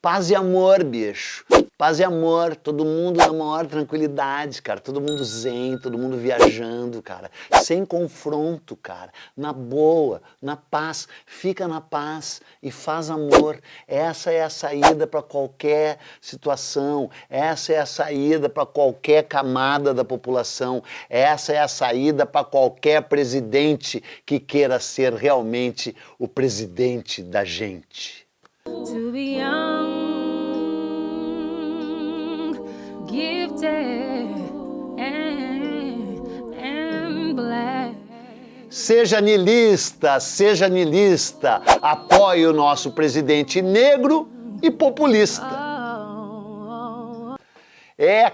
Paz e amor, bicho. Paz e amor, todo mundo na maior tranquilidade, cara. Todo mundo zen, todo mundo viajando, cara. Sem confronto, cara. Na boa, na paz. Fica na paz e faz amor. Essa é a saída para qualquer situação. Essa é a saída para qualquer camada da população. Essa é a saída para qualquer presidente que queira ser realmente o presidente da gente. To be young, gifted, and black. Seja niilista, apoie o nosso presidente negro e populista.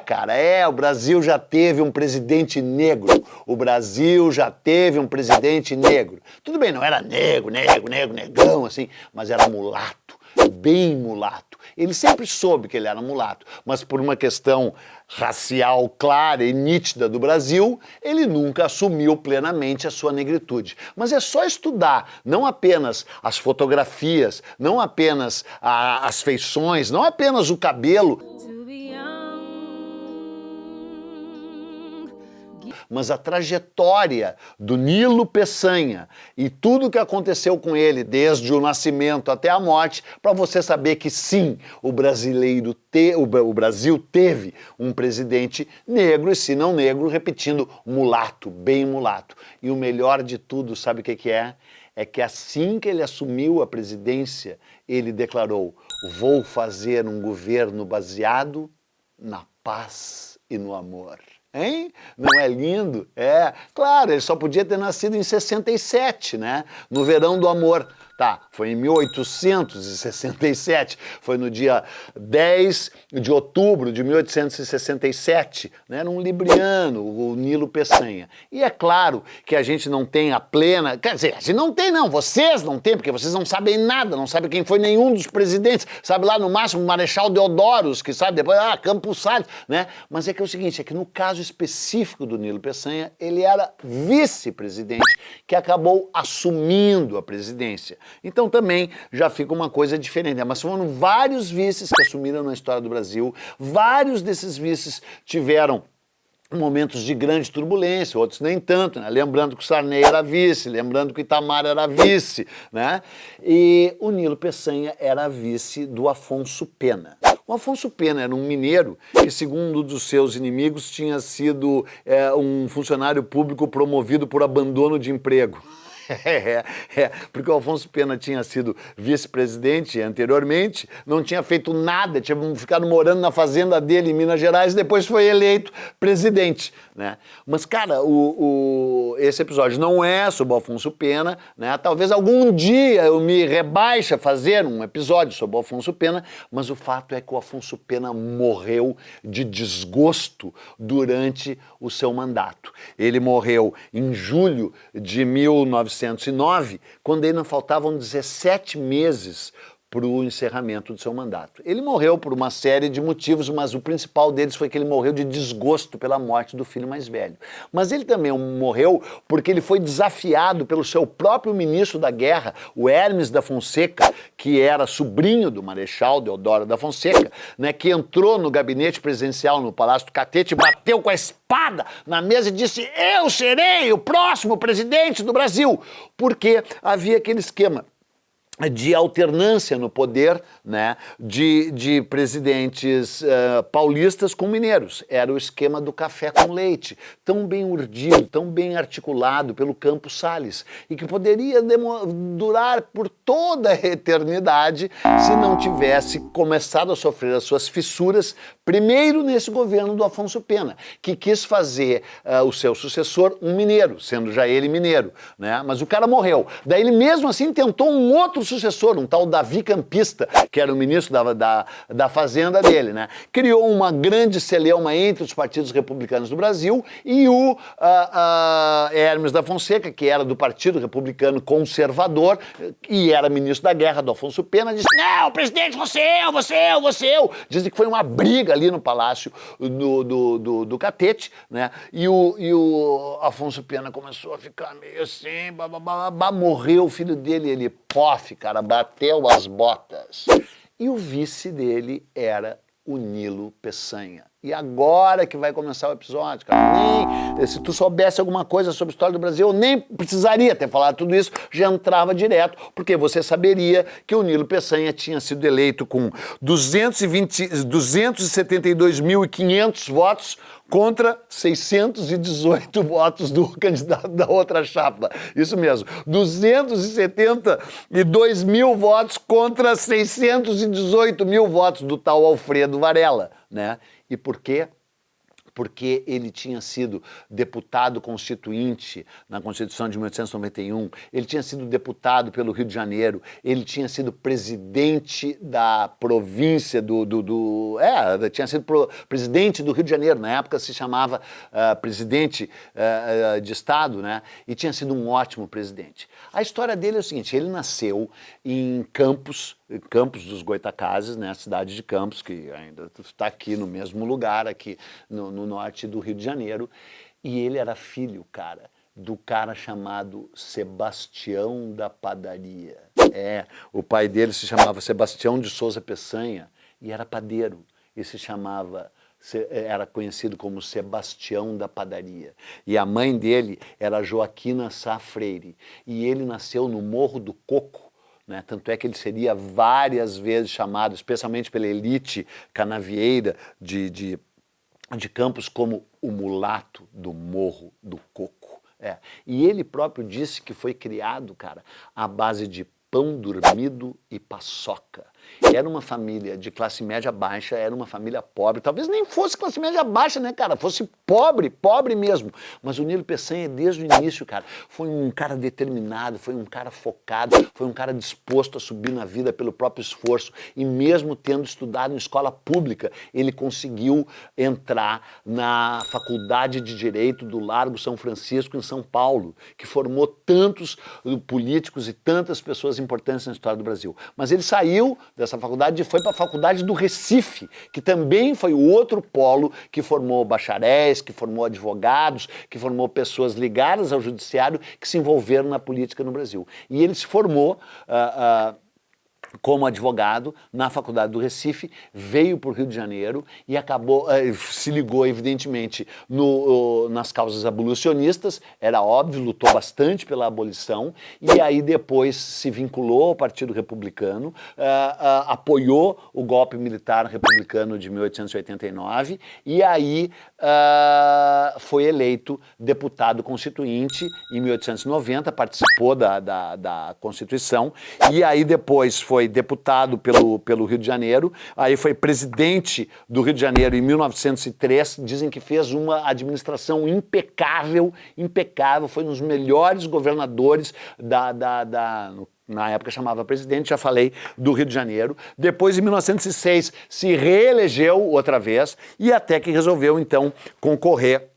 Cara, o Brasil já teve um presidente negro. O Brasil já teve um presidente negro. Tudo bem, não era negão, assim, mas era mulato, bem mulato. Ele sempre soube que ele era mulato, mas por uma questão racial clara e nítida do Brasil, ele nunca assumiu plenamente a sua negritude. Mas é só estudar, não apenas as fotografias, não apenas as feições, não apenas o cabelo, mas a trajetória do Nilo Peçanha e tudo que aconteceu com ele, desde o nascimento até a morte, para você saber que sim, o Brasil teve um presidente negro, e se não negro, repetindo, mulato, bem mulato. E o melhor de tudo, sabe o que é? É que assim que ele assumiu a presidência, ele declarou: vou fazer um governo baseado na paz e no amor. Hein? Não é lindo? Claro, ele só podia ter nascido em 67, né? No verão do amor. Tá, foi em 1867, foi no dia 10 de outubro de 1867, né? Era um libriano, o Nilo Peçanha. E é claro que a gente não tem a plena, quer dizer, a gente não tem não, vocês não têm, porque vocês não sabem nada, não sabem quem foi nenhum dos presidentes, sabe lá no máximo o Marechal Deodoro, que sabe depois, Campos Salles, né? Mas é que é o seguinte, é que no caso específico do Nilo Peçanha, ele era vice-presidente que acabou assumindo a presidência. Então também já fica uma coisa diferente, mas foram vários vices que assumiram na história do Brasil, vários desses vices tiveram momentos de grande turbulência, outros nem tanto, né? Lembrando que o Sarney era vice, lembrando que o Itamar era vice, né? E o Nilo Peçanha era vice do Afonso Pena. O Afonso Pena era um mineiro que, segundo um dos seus inimigos, tinha sido um funcionário público promovido por abandono de emprego. Porque o Afonso Pena tinha sido vice-presidente anteriormente, não tinha feito nada, tinha ficado morando na fazenda dele em Minas Gerais e depois foi eleito presidente, né? Mas, cara, esse episódio não é sobre o Afonso Pena, né? Talvez algum dia eu me rebaixe a fazer um episódio sobre o Afonso Pena, mas o fato é que o Afonso Pena morreu de desgosto durante o seu mandato. Ele morreu em julho de 1909, quando ainda faltavam 17 meses para o encerramento do seu mandato. Ele morreu por uma série de motivos, mas o principal deles foi que ele morreu de desgosto pela morte do filho mais velho. Mas ele também morreu porque ele foi desafiado pelo seu próprio ministro da Guerra, o Hermes da Fonseca, que era sobrinho do Marechal Deodoro da Fonseca, né, que entrou no gabinete presidencial no Palácio do Catete, bateu com a espada na mesa e disse: eu serei o próximo presidente do Brasil, porque havia aquele esquema de alternância no poder, né, de presidentes paulistas com mineiros. Era o esquema do café com leite, tão bem urdido, tão bem articulado pelo Campos Salles, e que poderia durar por toda a eternidade se não tivesse começado a sofrer as suas fissuras, primeiro nesse governo do Afonso Pena, que quis fazer o seu sucessor um mineiro, sendo já ele mineiro, né? Mas o cara morreu. Daí ele mesmo assim tentou um outro sucessor, um tal Davi Campista, que era o ministro da Fazenda dele, né? Criou uma grande celeuma entre os partidos republicanos do Brasil e o Hermes da Fonseca, que era do Partido Republicano Conservador e era ministro da Guerra do Afonso Pena, disse: não, presidente, você eu. Dizem que foi uma briga ali no Palácio do Catete, né? E o Afonso Pena começou a ficar meio assim, morreu o filho dele, ele, pof, cara, bateu as botas E o vice dele era o Nilo Peçanha. E agora que vai começar o episódio, cara, nem se tu soubesse alguma coisa sobre a história do Brasil, eu nem precisaria ter falado tudo isso, já entrava direto, porque você saberia que o Nilo Peçanha tinha sido eleito com 272.500 votos contra 618 votos do candidato da outra chapa. Isso mesmo, 272 mil votos contra 618 mil votos do tal Alfredo Varela, né? E por quê? Porque ele tinha sido deputado constituinte na Constituição de 1891, ele tinha sido deputado pelo Rio de Janeiro, ele tinha sido presidente da província tinha sido presidente do Rio de Janeiro, na época se chamava presidente de Estado, né? E tinha sido um ótimo presidente. A história dele é o seguinte, ele nasceu em Campos dos Goytacazes, né, a cidade de Campos, que ainda está aqui no mesmo lugar, aqui no norte do Rio de Janeiro, e ele era filho, cara, do cara chamado Sebastião da Padaria. O pai dele se chamava Sebastião de Souza Peçanha e era padeiro, e era conhecido como Sebastião da Padaria. E a mãe dele era Joaquina Sá Freire, e ele nasceu no Morro do Coco, né? Tanto é que ele seria várias vezes chamado, especialmente pela elite canavieira de Campos, como o mulato do Morro do Coco. E ele próprio disse que foi criado, cara, à base de pão dormido e paçoca. Era uma família de classe média baixa, era uma família pobre, talvez nem fosse classe média baixa, né, cara, fosse pobre mesmo, mas o Nilo Peçanha, desde o início, cara, foi um cara determinado, foi um cara focado, foi um cara disposto a subir na vida pelo próprio esforço, e mesmo tendo estudado em escola pública, ele conseguiu entrar na Faculdade de Direito do Largo São Francisco, em São Paulo, que formou tantos políticos e tantas pessoas importantes na história do Brasil. Mas ele saiu dessa faculdade e foi para a Faculdade do Recife, que também foi o outro polo que formou bacharéis, que formou advogados, que formou pessoas ligadas ao judiciário que se envolveram na política no Brasil. E ele se formou como advogado na Faculdade do Recife, veio para o Rio de Janeiro e se ligou, evidentemente, nas causas abolicionistas, era óbvio, lutou bastante pela abolição, e aí depois se vinculou ao Partido Republicano, apoiou o golpe militar republicano de 1889, e aí foi eleito deputado constituinte em 1890, participou da Constituição, e aí depois foi deputado pelo Rio de Janeiro, aí foi presidente do Rio de Janeiro em 1903, dizem que fez uma administração impecável, foi um dos melhores governadores na época chamava presidente, já falei, do Rio de Janeiro. Depois, em 1906, se reelegeu outra vez e até que resolveu, então, concorrer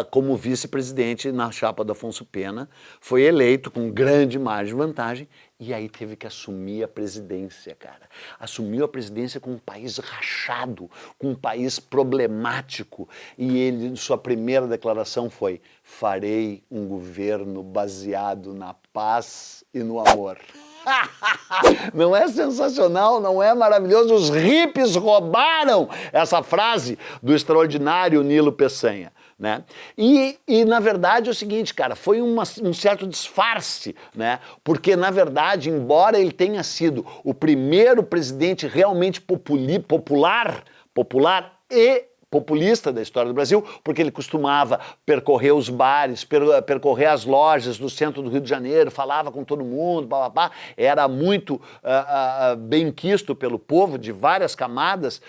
como vice-presidente na chapa do Afonso Pena, foi eleito com grande margem de vantagem e aí teve que assumir a presidência, cara. Assumiu a presidência com um país rachado, com um país problemático, e ele, sua primeira declaração foi: farei um governo baseado na paz e no amor. Não é sensacional, não é maravilhoso? Os hippies roubaram essa frase do extraordinário Nilo Peçanha, né? E na verdade é o seguinte, cara, foi um certo disfarce, né? Porque na verdade, embora ele tenha sido o primeiro presidente realmente popular e populista da história do Brasil, porque ele costumava percorrer os bares, percorrer as lojas do centro do Rio de Janeiro, falava com todo mundo, era muito bem quisto pelo povo de várias camadas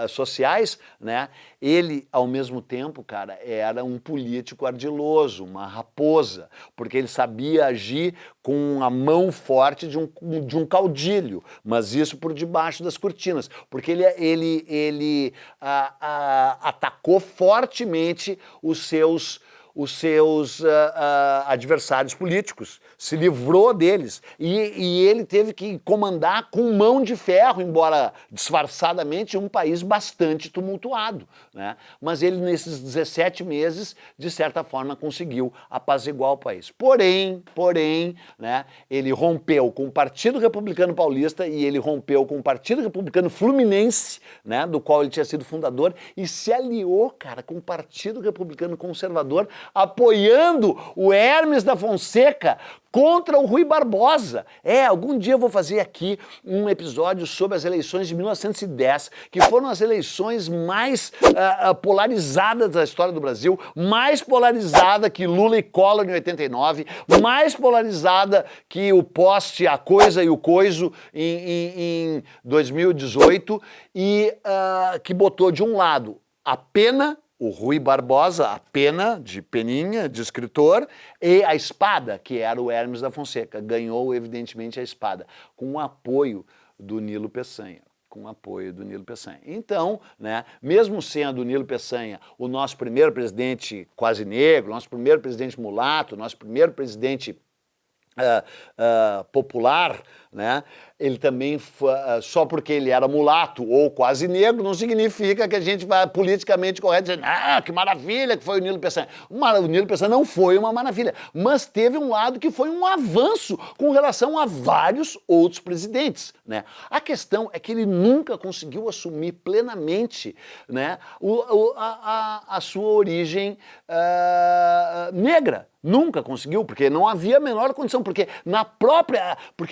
sociais, né? Ele, ao mesmo tempo, cara, era um político ardiloso, uma raposa, porque ele sabia agir com a mão forte de um caudilho, mas isso por debaixo das cortinas, porque ele atacou fortemente os seus os seus adversários políticos, se livrou deles e ele teve que comandar com mão de ferro, embora disfarçadamente, um país bastante tumultuado, né? Mas ele nesses 17 meses, de certa forma, conseguiu apaziguar o país. Porém, né, ele rompeu com o Partido Republicano Paulista e ele rompeu com o Partido Republicano Fluminense, né, do qual ele tinha sido fundador, e se aliou, cara, com o Partido Republicano Conservador, apoiando o Hermes da Fonseca contra o Rui Barbosa. Algum dia eu vou fazer aqui um episódio sobre as eleições de 1910, que foram as eleições mais polarizadas da história do Brasil, mais polarizada que Lula e Collor em 89, mais polarizada que o Poste, a Coisa e o Coiso em 2018, e que botou de um lado a pena, o Rui Barbosa, a pena, de peninha, de escritor, e a espada, que era o Hermes da Fonseca. Ganhou, evidentemente, a espada, com o apoio do Nilo Peçanha. Então, né, mesmo sendo o Nilo Peçanha o nosso primeiro presidente quase negro, nosso primeiro presidente mulato, nosso primeiro presidente popular, né? Ele também, só porque ele era mulato ou quase negro, não significa que a gente vai politicamente correto dizer, que maravilha que foi o Nilo Peçanha. O Nilo Peçanha não foi uma maravilha, mas teve um lado que foi um avanço com relação a vários outros presidentes, né? A questão é que ele nunca conseguiu assumir plenamente, né, a sua origem negra. Nunca conseguiu, porque não havia a menor condição, porque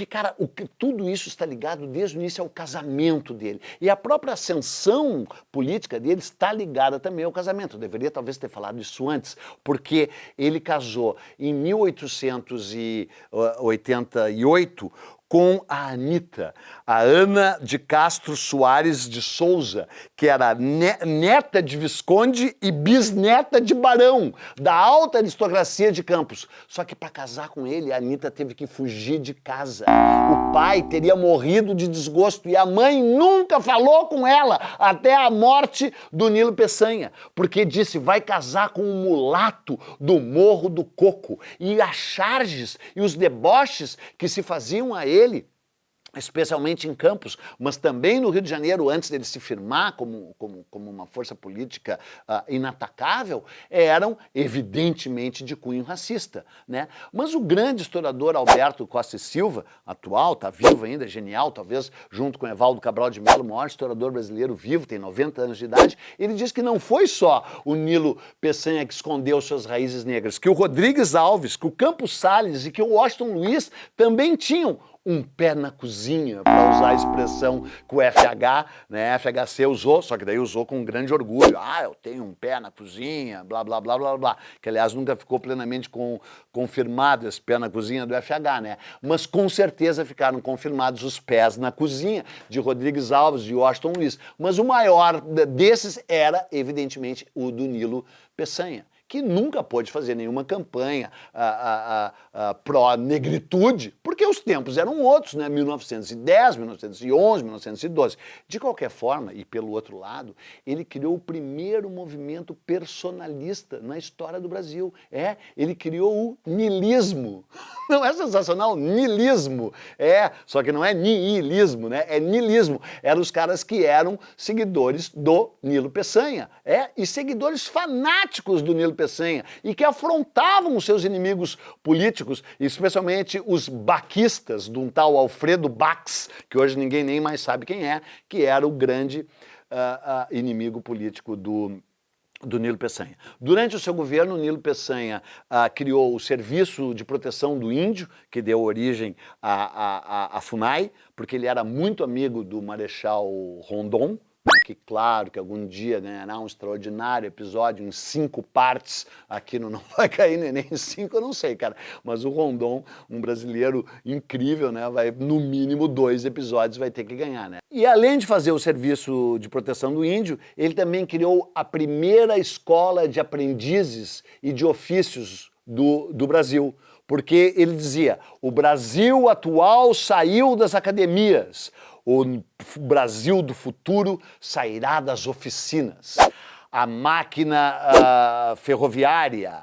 cara, tudo isso está ligado desde o início ao casamento dele. E a própria ascensão política dele está ligada também ao casamento. Eu deveria talvez ter falado isso antes, porque ele casou em 1888 com a Anitta, a Ana de Castro Soares de Souza, que era neta de Visconde e bisneta de barão, da alta aristocracia de Campos. Só que para casar com ele, a Anitta teve que fugir de casa. O pai teria morrido de desgosto e a mãe nunca falou com ela até a morte do Nilo Peçanha, porque disse, vai casar com um mulato do Morro do Coco. E as charges e os deboches que se faziam a ele, especialmente em Campos, mas também no Rio de Janeiro, antes dele se firmar como uma força política inatacável, eram evidentemente de cunho racista, né? Mas o grande historiador Alberto Costa e Silva, atual, está vivo ainda, genial, talvez junto com Evaldo Cabral de Mello, o maior historiador brasileiro vivo, tem 90 anos de idade, ele diz que não foi só o Nilo Peçanha que escondeu suas raízes negras, que o Rodrigues Alves, que o Campos Salles e que o Washington Luiz também tinham um pé na cozinha, para usar a expressão que o FH, né, FHC usou, só que daí usou com um grande orgulho. Eu tenho um pé na cozinha, blá, blá, blá, blá, blá. Que, aliás, nunca ficou plenamente confirmado esse pé na cozinha do FH, né? Mas, com certeza, ficaram confirmados os pés na cozinha de Rodrigues Alves, de Washington Luiz. Mas o maior desses era, evidentemente, o do Nilo Peçanha, que nunca pôde fazer nenhuma campanha pró-negritude, porque os tempos eram outros, né? 1910, 1911, 1912. De qualquer forma, e pelo outro lado, ele criou o primeiro movimento personalista na história do Brasil. Ele criou o niilismo. Não é sensacional? Niilismo. Só que não é niilismo, né? É niilismo. Eram os caras que eram seguidores do Nilo Peçanha. E seguidores fanáticos do Nilo Peçanha, e que afrontavam os seus inimigos políticos, especialmente os baquistas, de um tal Alfredo Bax, que hoje ninguém nem mais sabe quem é, que era o grande inimigo político do Nilo Peçanha. Durante o seu governo, o Nilo Peçanha criou o Serviço de Proteção do Índio, que deu origem à FUNAI, porque ele era muito amigo do Marechal Rondon, que claro que algum dia ganhará um extraordinário episódio em 5 partes, aqui no Não Vai Cair Neném em 5, eu não sei, cara, mas o Rondon, um brasileiro incrível, né, vai no mínimo 2 episódios vai ter que ganhar, né. E além de fazer o Serviço de Proteção do Índio, ele também criou a primeira escola de aprendizes e de ofícios do Brasil, porque ele dizia, o Brasil atual saiu das academias, o Brasil do futuro sairá das oficinas. a máquina ferroviária,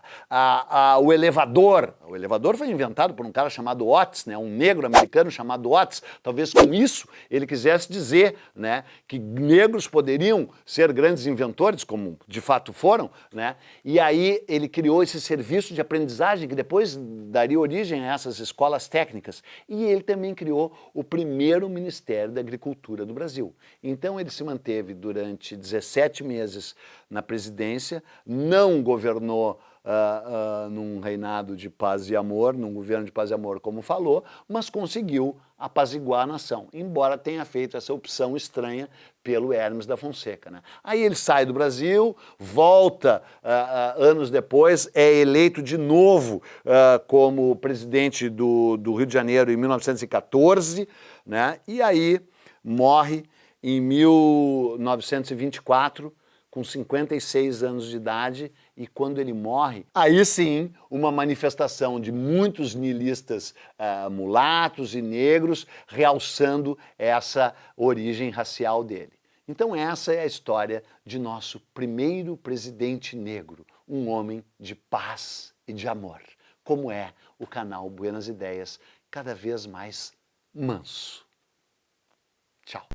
o elevador. O elevador foi inventado por um cara chamado Otis, né, um negro americano chamado Otis. Talvez com isso ele quisesse dizer, né, que negros poderiam ser grandes inventores, como de fato foram, né? E aí ele criou esse serviço de aprendizagem que depois daria origem a essas escolas técnicas. E ele também criou o primeiro Ministério da Agricultura do Brasil. Então ele se manteve durante 17 meses na presidência, não governou num reinado de paz e amor, num governo de paz e amor, como falou, mas conseguiu apaziguar a nação, embora tenha feito essa opção estranha pelo Hermes da Fonseca, né? Aí ele sai do Brasil, volta anos depois, é eleito de novo como presidente do Rio de Janeiro em 1914, né? E aí morre em 1924, com 56 anos de idade, e quando ele morre, aí sim, uma manifestação de muitos niilistas mulatos e negros realçando essa origem racial dele. Então essa é a história de nosso primeiro presidente negro, um homem de paz e de amor, como é o canal Buenas Ideias, cada vez mais manso. Tchau.